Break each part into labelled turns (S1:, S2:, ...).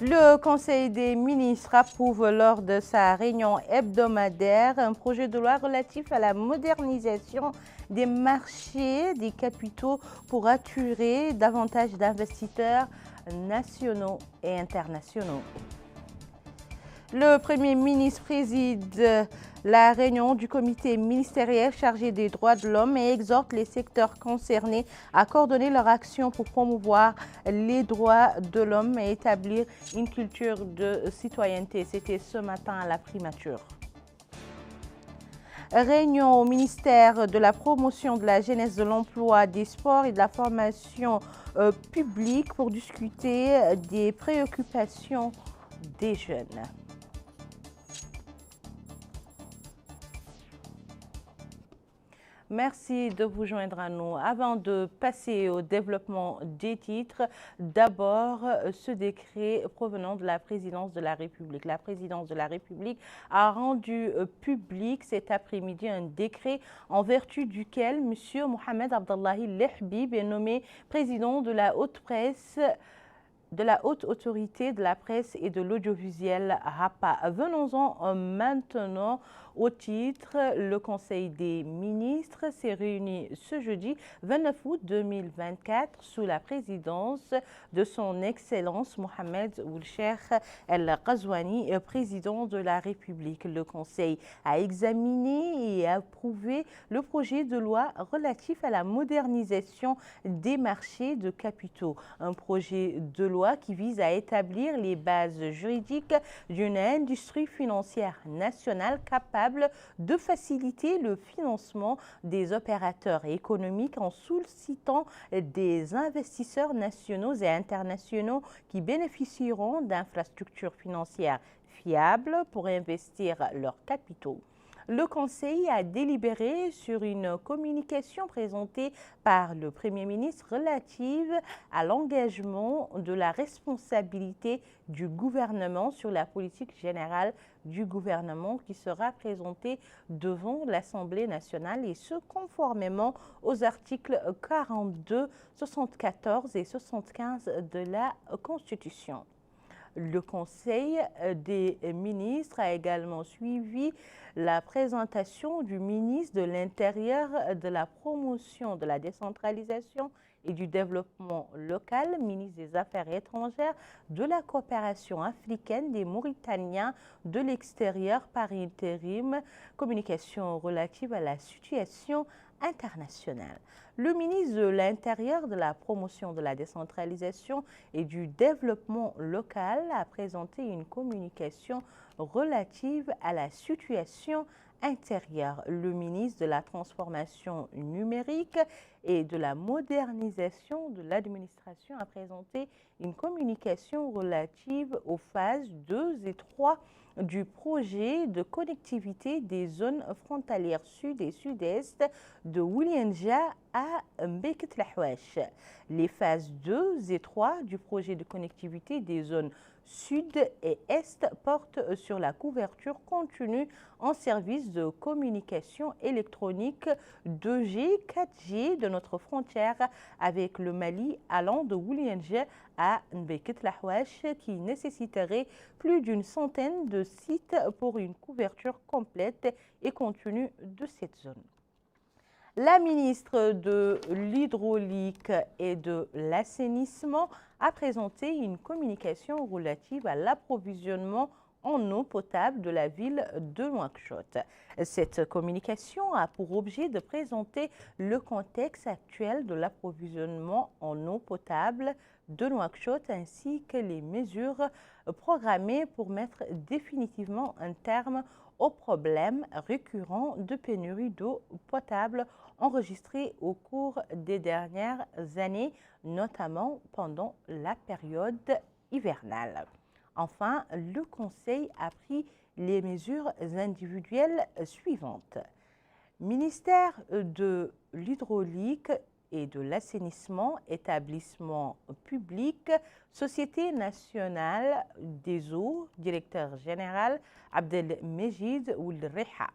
S1: Le Conseil des ministres approuve lors de sa réunion hebdomadaire un projet de loi relatif à la modernisation des marchés des capitaux pour attirer davantage d'investisseurs nationaux et internationaux. Le Premier ministre préside la réunion du comité ministériel chargé des droits de l'homme et exhorte les secteurs concernés à coordonner leur action pour promouvoir les droits de l'homme et établir une culture de citoyenneté. C'était ce matin à la primature. Réunion au ministère de la promotion de la jeunesse, de l'emploi, des sports et de la formation publique pour discuter des préoccupations des jeunes. Merci de vous joindre à nous. Avant de passer au développement des titres, d'abord ce décret provenant de la présidence de la République. La présidence de la République a rendu public cet après-midi un décret en vertu duquel M. Mohamed Abdallahi Lehbib est nommé président de la haute presse, de la haute autorité de la presse et de l'audiovisuel RAPA. Venons-en maintenant au titre. Le Conseil des ministres s'est réuni ce jeudi 29 août 2024 sous la présidence de son Excellence Mohamed Ould Cheikh El Ghazouani, président de la République. Le Conseil a examiné et approuvé le projet de loi relatif à la modernisation des marchés de capitaux. Un projet de loi qui vise à établir les bases juridiques d'une industrie financière nationale capable de faciliter le financement des opérateurs économiques en sollicitant des investisseurs nationaux et internationaux qui bénéficieront d'infrastructures financières fiables pour investir leurs capitaux. Le Conseil a délibéré sur une communication présentée par le Premier ministre relative à l'engagement de la responsabilité du gouvernement sur la politique générale du gouvernement qui sera présentée devant l'Assemblée nationale et ce conformément aux articles 42, 74 et 75 de la Constitution. Le Conseil des ministres a également suivi la présentation du ministre de l'Intérieur, de la promotion de la décentralisation et du développement local, ministre des Affaires étrangères, de la coopération africaine, des Mauritaniens de l'extérieur par intérim, communication relative à la situation internationale. Le ministre de l'Intérieur, de la promotion de la décentralisation et du développement local a présenté une communication relative à la situation intérieure. Le ministre de la Transformation numérique et de la modernisation de l'administration a présenté une communication relative aux phases 2 et 3 du projet de connectivité des zones frontalières sud et sud-est de Oulianja à Mbeket-Lahouach. Les phases 2 et 3 du projet de connectivité des zones sud et est portent sur la couverture continue en service de communication électronique 2G, 4G de notre frontière avec le Mali allant de Oulianja à Mbeket-Lahouach qui nécessiterait plus d'une centaine de sites pour une couverture complète et continue de cette zone. La ministre de l'Hydraulique et de l'Assainissement a présenté une communication relative à l'approvisionnement en eau potable de la ville de Nouakchott. Cette communication a pour objet de présenter le contexte actuel de l'approvisionnement en eau potable de Nouakchott ainsi que les mesures programmées pour mettre définitivement un terme aux problèmes récurrents de pénurie d'eau potable enregistrés au cours des dernières années, notamment pendant la période hivernale. Enfin, le Conseil a pris les mesures individuelles suivantes. Ministère de l'Hydraulique et de l'Assainissement, établissement public, Société nationale des eaux, directeur général Abdelmejid Ould Reha,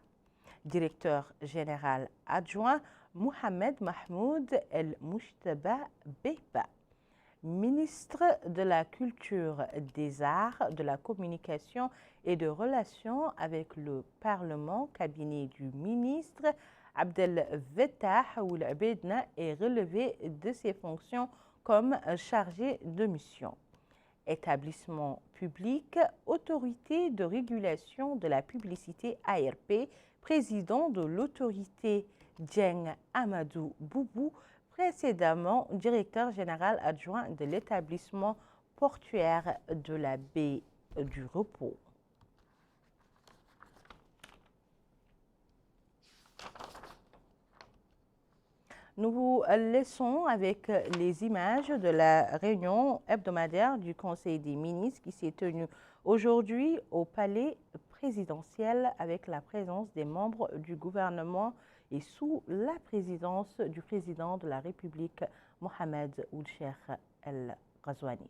S1: directeur général adjoint Mohamed Mahmoud El Mouchtaba Beiba. ministre de la Culture, des Arts, de la Communication et de Relations avec le Parlement, cabinet du ministre Abdel Fattah Ould-Abedna est relevé de ses fonctions comme chargé de mission. Établissement public, autorité de régulation de la publicité ARP, président de l'autorité Dieng Amadou Boubou, précédemment directeur général adjoint de l'établissement portuaire de la baie du Repos. Nous vous laissons avec les images de la réunion hebdomadaire du Conseil des ministres qui s'est tenue aujourd'hui au palais présidentiel avec la présence des membres du gouvernement et sous la présidence du président de la République, Mohamed Ould Cheikh El Ghazouani.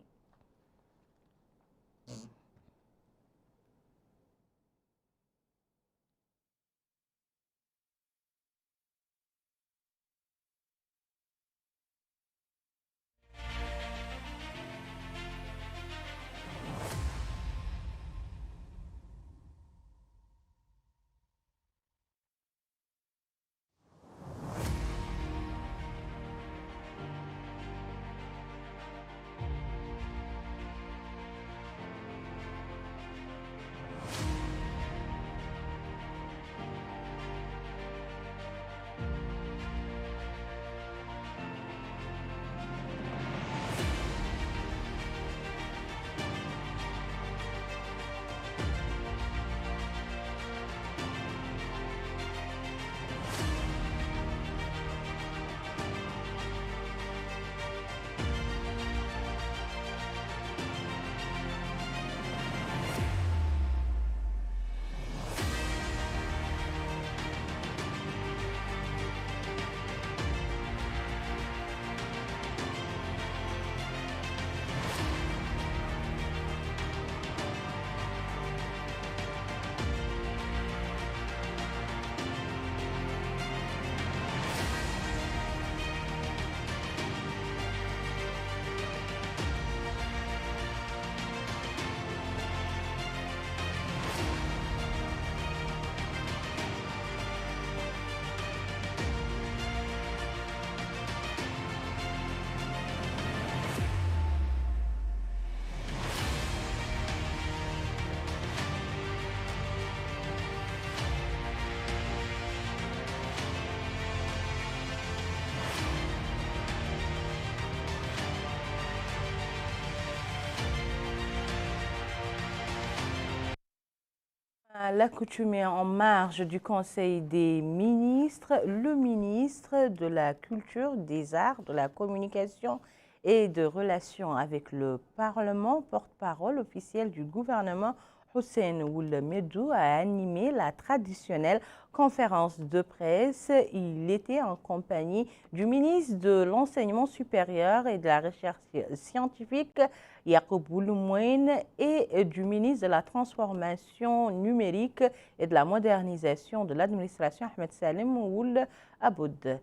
S1: À l'accoutumée en marge du Conseil des ministres, le ministre de la Culture, des Arts, de la Communication et de Relations avec le Parlement, porte-parole officiel du gouvernement, Hussein Ould Mejdou, a animé la traditionnelle conférence de presse. Il était en compagnie du ministre de l'Enseignement supérieur et de la Recherche scientifique, Yacoub Oulimouine, et du ministre de la Transformation numérique et de la modernisation de l'administration, Ahmed Salem Ould Aboud.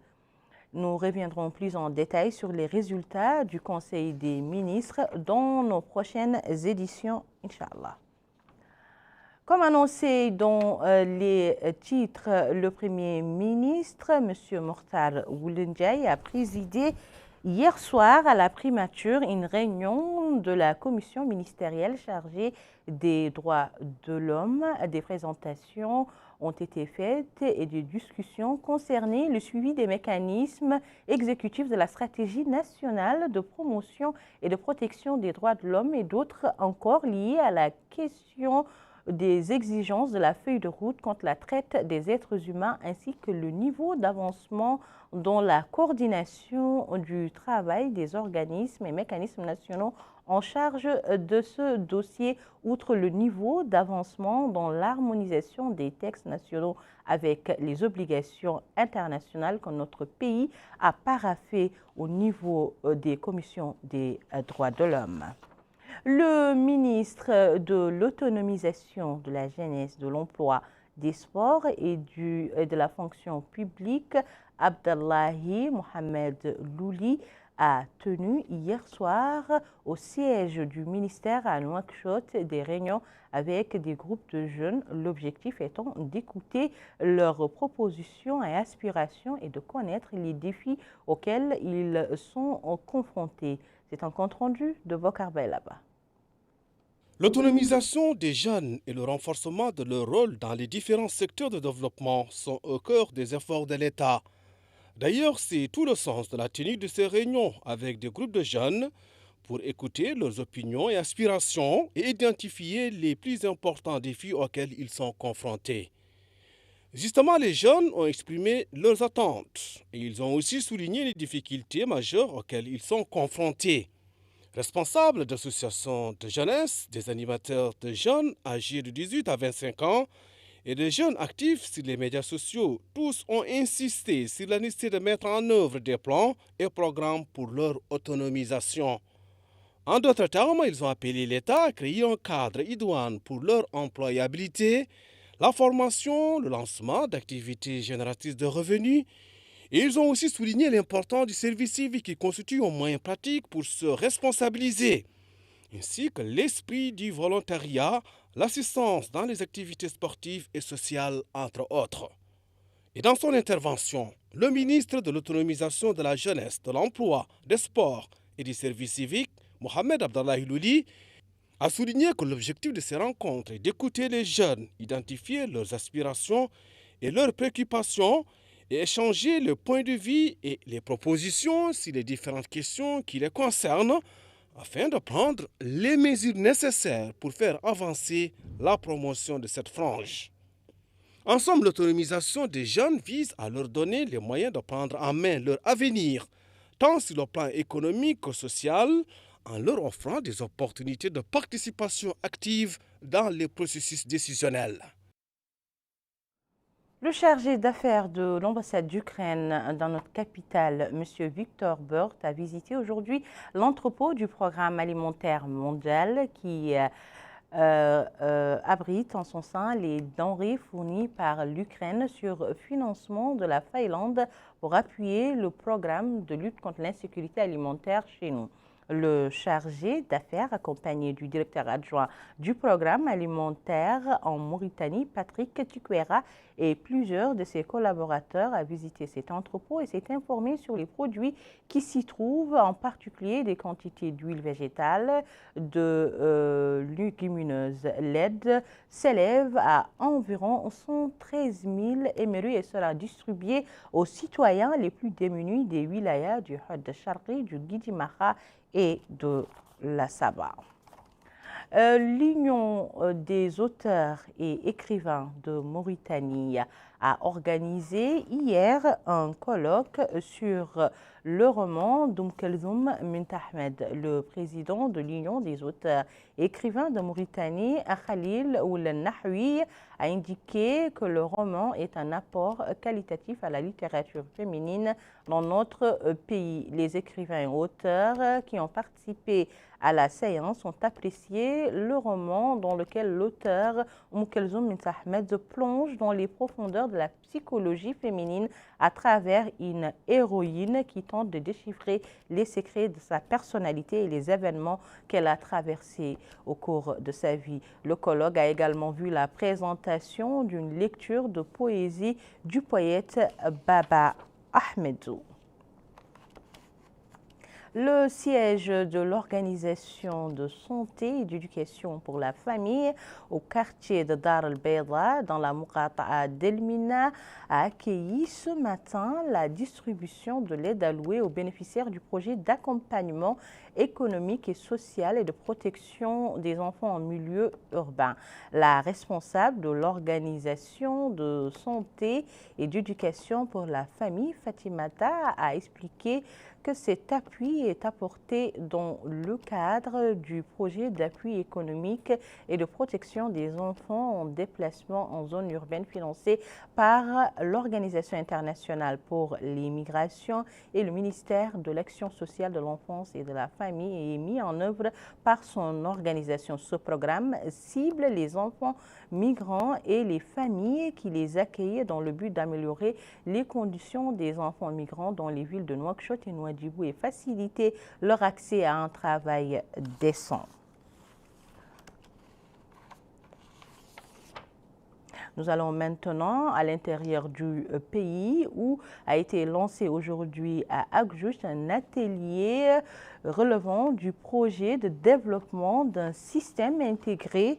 S1: Nous reviendrons plus en détail sur les résultats du Conseil des ministres dans nos prochaines éditions, Inch'Allah. Comme annoncé dans les titres, le Premier ministre, M. Mokhtar Ould Ndiaye, a présidé hier soir à la primature une réunion de la commission ministérielle chargée des droits de l'homme. Des présentations ont été faites et des discussions concernaient le suivi des mécanismes exécutifs de la stratégie nationale de promotion et de protection des droits de l'homme et d'autres encore liés à la question des exigences de la feuille de route contre la traite des êtres humains ainsi que le niveau d'avancement dans la coordination du travail des organismes et mécanismes nationaux en charge de ce dossier, outre le niveau d'avancement dans l'harmonisation des textes nationaux avec les obligations internationales que notre pays a paraphées au niveau des commissions des droits de l'homme. Le ministre de l'autonomisation de la jeunesse, de l'emploi, des sports et de la fonction publique, Abdallahi Mohamed Louli, a tenu hier soir au siège du ministère à Nouakchott des réunions avec des groupes de jeunes, l'objectif étant d'écouter leurs propositions et aspirations et de connaître les défis auxquels ils sont confrontés. C'est un compte-rendu de Bokar là-bas.
S2: L'autonomisation des jeunes et le renforcement de leur rôle dans les différents secteurs de développement sont au cœur des efforts de l'État. D'ailleurs, c'est tout le sens de la tenue de ces réunions avec des groupes de jeunes pour écouter leurs opinions et aspirations et identifier les plus importants défis auxquels ils sont confrontés. Justement, les jeunes ont exprimé leurs attentes et ils ont aussi souligné les difficultés majeures auxquelles ils sont confrontés. Responsables d'associations de jeunesse, des animateurs de jeunes âgés de 18 à 25 ans et des jeunes actifs sur les médias sociaux, tous ont insisté sur la nécessité de mettre en œuvre des plans et programmes pour leur autonomisation. En d'autres termes, ils ont appelé l'État à créer un cadre idoine pour leur employabilité, la formation, le lancement d'activités génératrices de revenus. Et ils ont aussi souligné l'importance du service civique qui constitue un moyen pratique pour se responsabiliser, ainsi que l'esprit du volontariat, l'assistance dans les activités sportives et sociales, entre autres. Et dans son intervention, le ministre de l'Autonomisation de la Jeunesse, de l'Emploi, des Sports et du Service civique, Mohamed Abdallah Hilouli, a souligné que l'objectif de ces rencontres est d'écouter les jeunes, identifier leurs aspirations et leurs préoccupations et échanger le point de vue et les propositions sur les différentes questions qui les concernent afin de prendre les mesures nécessaires pour faire avancer la promotion de cette frange. En somme, l'autonomisation des jeunes vise à leur donner les moyens de prendre en main leur avenir, tant sur le plan économique que social, en leur offrant des opportunités de participation active dans les processus décisionnels.
S1: Le chargé d'affaires de l'ambassade d'Ukraine dans notre capitale, M. Victor Burt, a visité aujourd'hui l'entrepôt du programme alimentaire mondial qui abrite en son sein les denrées fournies par l'Ukraine sur financement de la Finlande pour appuyer le programme de lutte contre l'insécurité alimentaire chez nous. Le chargé d'affaires, accompagné du directeur adjoint du programme alimentaire en Mauritanie, Patrick Tukwera, et plusieurs de ses collaborateurs a visité cet entrepôt et s'est informé sur les produits qui s'y trouvent, en particulier des quantités d'huile végétale, de légumineuses LED, s'élèvent à environ 113 000 émerus et sera distribué aux citoyens les plus démunis des wilayas du Hod Sharqi, du Gidi Maha et de la Saba. L'Union des auteurs et écrivains de Mauritanie a organisé hier un colloque sur le roman Kelzoum Mint Ahmed. Le président de l'Union des auteurs et écrivains de Mauritanie, Khalil Ould Nahwi, a indiqué que le roman est un apport qualitatif à la littérature féminine dans notre pays. Les écrivains et auteurs qui ont participé à la séance ont apprécié le roman dans lequel l'auteur Kelzoum Mint Ahmed plonge dans les profondeurs de la psychologie féminine à travers une héroïne qui tente de déchiffrer les secrets de sa personnalité et les événements qu'elle a traversés au cours de sa vie. Le colloque a également vu la présentation d'une lecture de poésie du poète Baba Ahmedou. Le siège de l'Organisation de santé et d'éducation pour la famille au quartier de Dar el-Beida dans la Muqata'a d'Elmina a accueilli ce matin la distribution de l'aide allouée aux bénéficiaires du projet d'accompagnement économique et social et de protection des enfants en milieu urbain. La responsable de l'Organisation de santé et d'éducation pour la famille, Fatimata, a expliqué que cet appui est apporté dans le cadre du projet d'appui économique et de protection des enfants en déplacement en zone urbaine financé par l'Organisation internationale pour les migrations et le ministère de l'Action sociale de l'enfance et de la famille et mis en œuvre par son organisation. Ce programme cible les enfants migrants et les familles qui les accueillent dans le but d'améliorer les conditions des enfants migrants dans les villes de Nouakchott et Nouadhibou Nouadhibou et faciliter leur accès à un travail décent. Nous allons maintenant à l'intérieur du pays où a été lancé aujourd'hui à Agjucht un atelier relevant du projet de développement d'un système intégré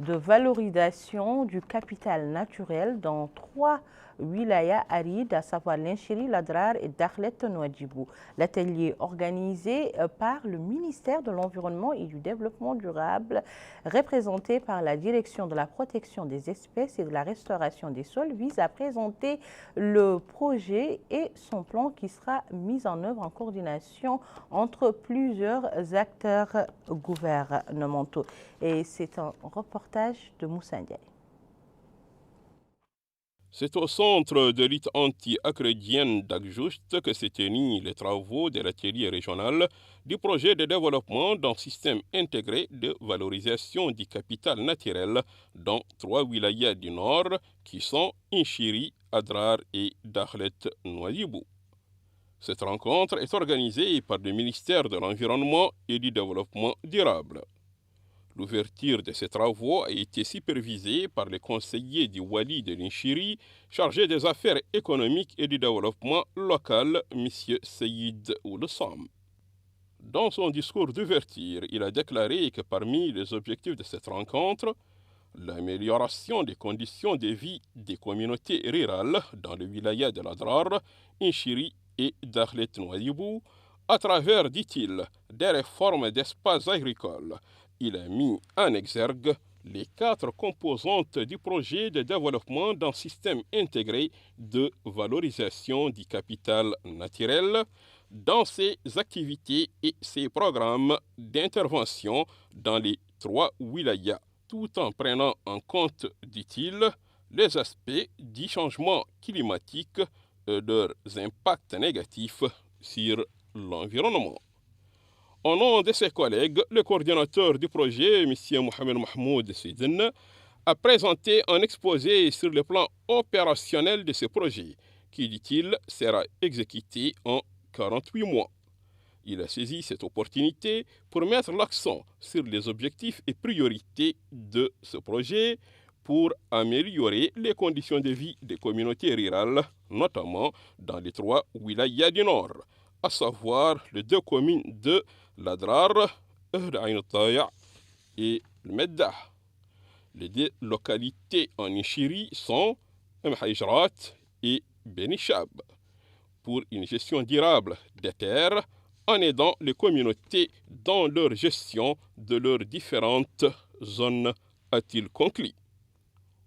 S1: de valorisation du capital naturel dans 3 wilayas arides, à savoir Linchiri, Ladrar et Dakhlet Nouadhibou. L'atelier organisé par le ministère de l'Environnement et du Développement durable, représenté par la Direction de la protection des espèces et de la restauration des sols, vise à présenter le projet et son plan qui sera mis en œuvre en coordination entre plusieurs acteurs gouvernementaux. Et c'est un reportage de Moussa Ndiaye.
S3: C'est au centre de lutte anti-acrédienne d'Agjucht que s'est tenu les travaux de l'atelier régional du projet de développement d'un système intégré de valorisation du capital naturel dans 3 wilayas du nord qui sont Inchiri, Adrar et Dakhlet Nouadhibou. Cette rencontre est organisée par le ministère de l'Environnement et du Développement durable. L'ouverture de ces travaux a été supervisée par le conseiller du Wali de l'Inchiri, chargé des affaires économiques et du développement local, M. Seyid Oulessam. Dans son discours d'ouverture, il a déclaré que parmi les objectifs de cette rencontre, l'amélioration des conditions de vie des communautés rurales dans le wilaya de l'Adrar, Inchiri et Dakhlet Nouadhibou, à travers, dit-il, des réformes d'espaces agricoles. Il a mis en exergue les 4 composantes du projet de développement d'un système intégré de valorisation du capital naturel dans ses activités et ses programmes d'intervention dans les 3 wilayas, tout en prenant en compte, dit-il, les aspects du changement climatique et leurs impacts négatifs sur l'environnement. Au nom de ses collègues, le coordinateur du projet, M. Mohamed Mahmoud Sidine, a présenté un exposé sur le plan opérationnel de ce projet, qui, dit-il, sera exécuté en 48 mois. Il a saisi cette opportunité pour mettre l'accent sur les objectifs et priorités de ce projet pour améliorer les conditions de vie des communautés rurales, notamment dans les 3 wilayas du Nord, à savoir les 2 communes de l'Adrar, Ain Taya et le Meddah. Les 2 localités en Inchiri sont Mhajrat et Benishab, pour une gestion durable des terres en aidant les communautés dans leur gestion de leurs différentes zones, a-t-il conclu.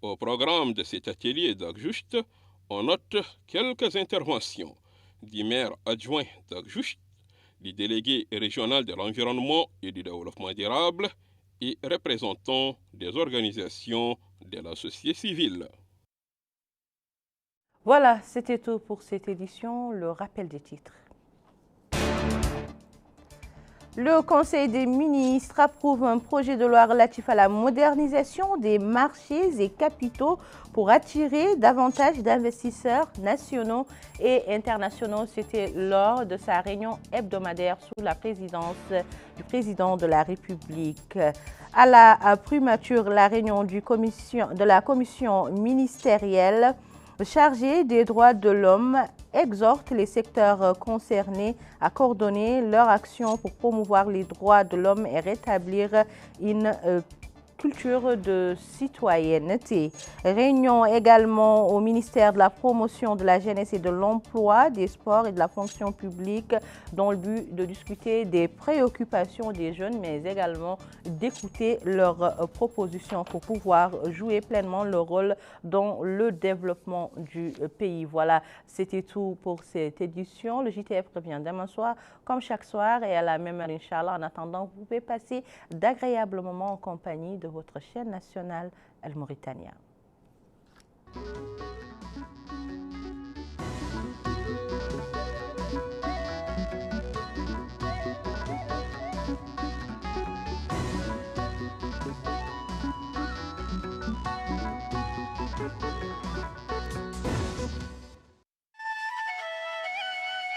S3: Au programme de cet atelier d'Agjucht, on note quelques interventions du maire adjoint d'Agjucht, du délégué régional de l'environnement et du développement durable et représentants des organisations de la société civile.
S1: Voilà, c'était tout pour cette édition. Le rappel des titres. Le Conseil des ministres approuve un projet de loi relatif à la modernisation des marchés et capitaux pour attirer davantage d'investisseurs nationaux et internationaux. C'était lors de sa réunion hebdomadaire sous la présidence du président de la République. À la primature, la réunion de la commission ministérielle chargée des droits de l'homme exhorte les secteurs concernés à coordonner leur action pour promouvoir les droits de l'homme et rétablir une culture de citoyenneté. Réunion également au ministère de la promotion de la jeunesse et de l'emploi, des sports et de la fonction publique dans le but de discuter des préoccupations des jeunes mais également d'écouter leurs propositions pour pouvoir jouer pleinement leur rôle dans le développement du pays. Voilà, c'était tout pour cette édition. Le JTF revient demain soir comme chaque soir et à la même heure, Inch'Allah. En attendant, vous pouvez passer d'agréables moments en compagnie de votre chaîne nationale El Mauritania.